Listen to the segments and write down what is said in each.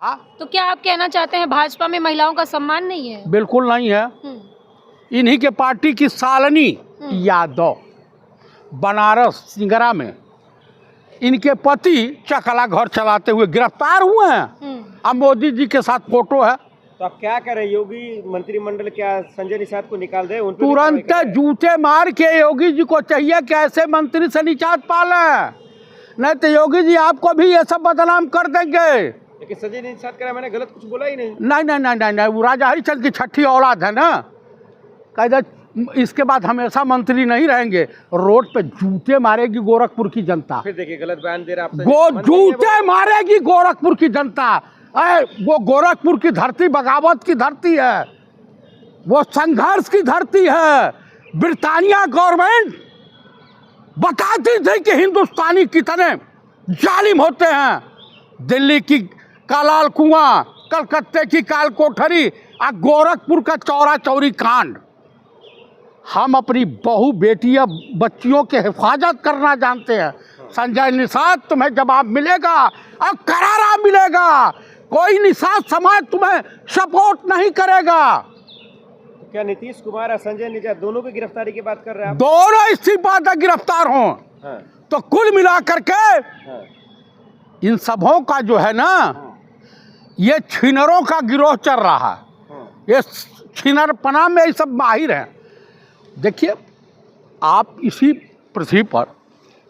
तो क्या आप कहना चाहते हैं भाजपा में महिलाओं का सम्मान नहीं है? बिल्कुल नहीं है। इन्हीं के पार्टी की शालिनी यादव बनारस सिंगरा में इनके पति चकला घर चलाते हुए गिरफ्तार हुए हैं। अब मोदी जी के साथ फोटो है। तो आप क्या करें? योगी मंत्रिमंडल क्या संजय निषाद को निकाल दे? उन तुरंत जूते मार के योगी जी को चाहिए कि ऐसे मंत्री से निजात पालें, नहीं तो योगी जी आपको भी ये सब बदनाम कर देंगे। लेकिन संजय निषाद कह रहा मैंने गलत कुछ बोला ही नहीं। नहीं, वो राजा हरिश्चंद्र की छठी औलाद है ना। कहते इसके बाद हमेशा मंत्री नहीं रहेंगे। रोड पे जूते मारेगी गोरखपुर की जनता। फिर देखिए गलत बयान दे रहा है जूते मारेगी गोरखपुर की जनता। वो गोरखपुर की धरती बगावत की धरती है, वो संघर्ष की धरती है। ब्रिटानिया गवर्नमेंट बताती थी कि हिंदुस्तानी कितने जालिम होते हैं। दिल्ली की कालाल कुआं, कलकत्ते की काल कोठरी और गोरखपुर का चौरा चौरी कांड। हम अपनी बहू बेटियां बच्चियों के हिफाजत करना जानते हैं। संजय निषाद तुम्हें जवाब मिलेगा और करारा मिलेगा। कोई निषाद समाज तुम्हें सपोर्ट नहीं करेगा। तो क्या नीतीश कुमार और संजय निषाद दोनों की गिरफ्तारी की बात कर रहे हैं? दोनों इसी बात गिरफ्तार हों। हाँ। तो कुल मिला करके इन सबों का जो है ना, ये छिनरों का गिरोह चल रहा है। ये छिनरपना में ये सब माहिर हैं। देखिए, आप इसी पृथ्वी पर,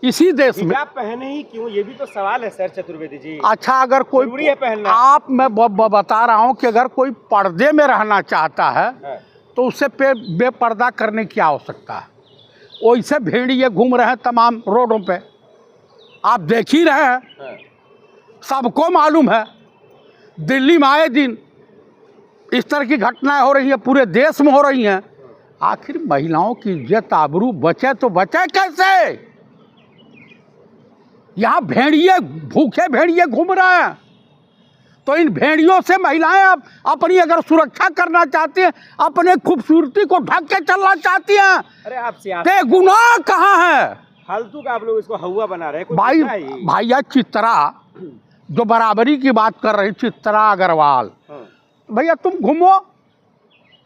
इसी देश में आप पहने ही क्यों, ये भी तो सवाल है सर चतुर्वेदी जी। अच्छा, अगर कोई है पहनना। आप मैं बता रहा हूँ कि अगर कोई पर्दे में रहना चाहता है तो उससे बेपर्दा करने की आवश्यकता है। वैसे भेड़िए घूम रहे हैं तमाम रोडों पे, आप देख ही रहे हैं। सबको मालूम है दिल्ली में आए दिन इस तरह की घटनाएं हो रही है, पूरे देश में हो रही हैं। आखिर महिलाओं की इज्जत आबरू बचे तो बचे कैसे? यहाँ भेड़िए, भूखे भेड़िए घूम रहे हैं। तो इन भेड़ियों से महिलाएं अपनी अगर सुरक्षा करना चाहती हैं, अपने खूबसूरती को ढक के चलना चाहती हैं, अरे आप ते गुनाह कहाँ है? फालतू का आप लोग इसको हवा बना रहे हैं। भैया चित्रा जो बराबरी की बात कर रही, चित्रा अग्रवाल, भैया तुम घूमो,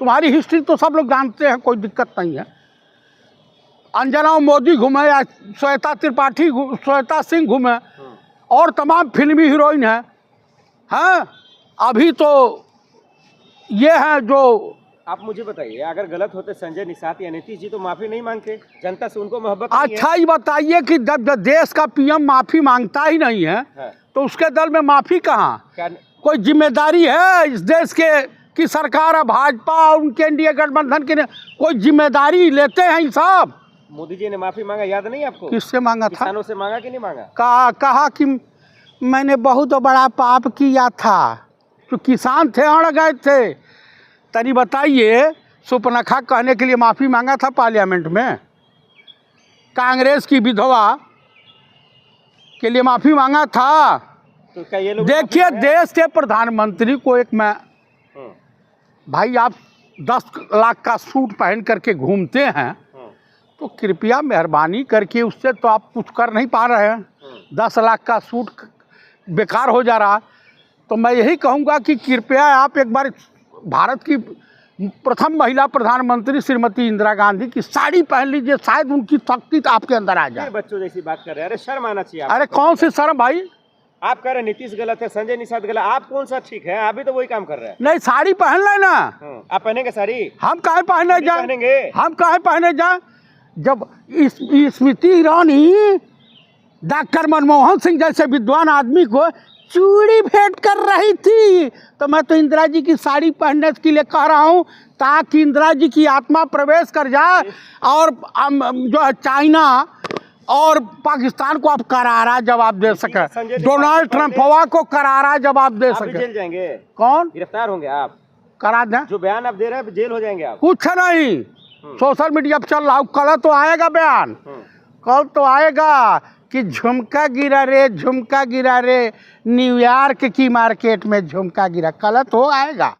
तुम्हारी हिस्ट्री तो सब लोग जानते हैं, कोई दिक्कत नहीं है। अंजना मोदी घूमे या श्वेता त्रिपाठी, श्वेता सिंह घूमे और तमाम फिल्मी हीरोइन हैं। हाँ, अभी तो ये है जो आप मुझे बताइए, अगर गलत होते संजय निषाद या नीतीश जी तो माफी नहीं मांगते? जनता से उनको मोहब्बत नहीं है? अच्छा, ये बताइए कि जब देश का पीएम माफी मांगता ही नहीं है तो उसके दल में माफी कहाँ? कोई जिम्मेदारी है इस देश की सरकार है, भाजपा उनके एनडीए गठबंधन के कोई जिम्मेदारी लेते हैं सब? मोदी जी ने माफी मांगा, याद नहीं आपको? किससे मांगा था? किसानों से मांगा कि नहीं मांगा? कहा कि मैंने बहुत बड़ा पाप किया था। तो किसान थे, अड़ गए थे। तनी बताइए, सुपनखा कहने के लिए माफ़ी मांगा था पार्लियामेंट में? कांग्रेस की विधवा के लिए माफ़ी मांगा था? तो क्या ये लोग देखिए, देश के प्रधानमंत्री को एक मैं, भाई आप 10 लाख का सूट पहन करके घूमते हैं तो कृपया मेहरबानी करके, उससे तो आप कुछ कर नहीं पा रहे हैं। 10 लाख का सूट बेकार हो जा रहा। तो मैं यही कहूँगा कि कृपया आप एक बार भारत की प्रथम महिला प्रधानमंत्री श्रीमती इंदिरा गांधी की साड़ी पहन लीजिए, शायद उनकी शक्ति आपके अंदर आ जाए। बच्चों जैसी बात कर रहे हैं, अरे शर्म आना चाहिए। अरे कौन सी शर्म भाई? आप कह रहे हैं नीतीश गलत है, संजय निषाद गलत, आप कौन सा ठीक है? आप भी तो वही काम कर रहे हैं। नहीं, साड़ी पहन लेना। आप पहनेंगे साड़ी? हम काहे पहने जाए? हम काहे पहने जाए? जब स्मृति ईरानी डॉक्टर मनमोहन सिंह जैसे विद्वान आदमी को चूड़ी भेंट कर रही थी, तो मैं तो इंदिरा जी की साड़ी पहनने के लिए कह रहा हूँ, ताकि इंदिरा जी की आत्मा प्रवेश कर जाए और जो है चाइना और पाकिस्तान को आप करारा जवाब दे सके, डोनाल्ड ट्रंप को करारा जवाब दे सके। जेल जाएंगे? कौन गिरफ्तार होंगे? आप करा दें। जो बयान आप दे रहे हैं जेल हो जाएंगे आप? कुछ नहीं, सोशल मीडिया पर चल रहा हूँ। कल तो आएगा बयान, कल तो आएगा कि झुमका गिरा रे न्यूयॉर्क की मार्केट में झुमका गिरा। कल तो आएगा।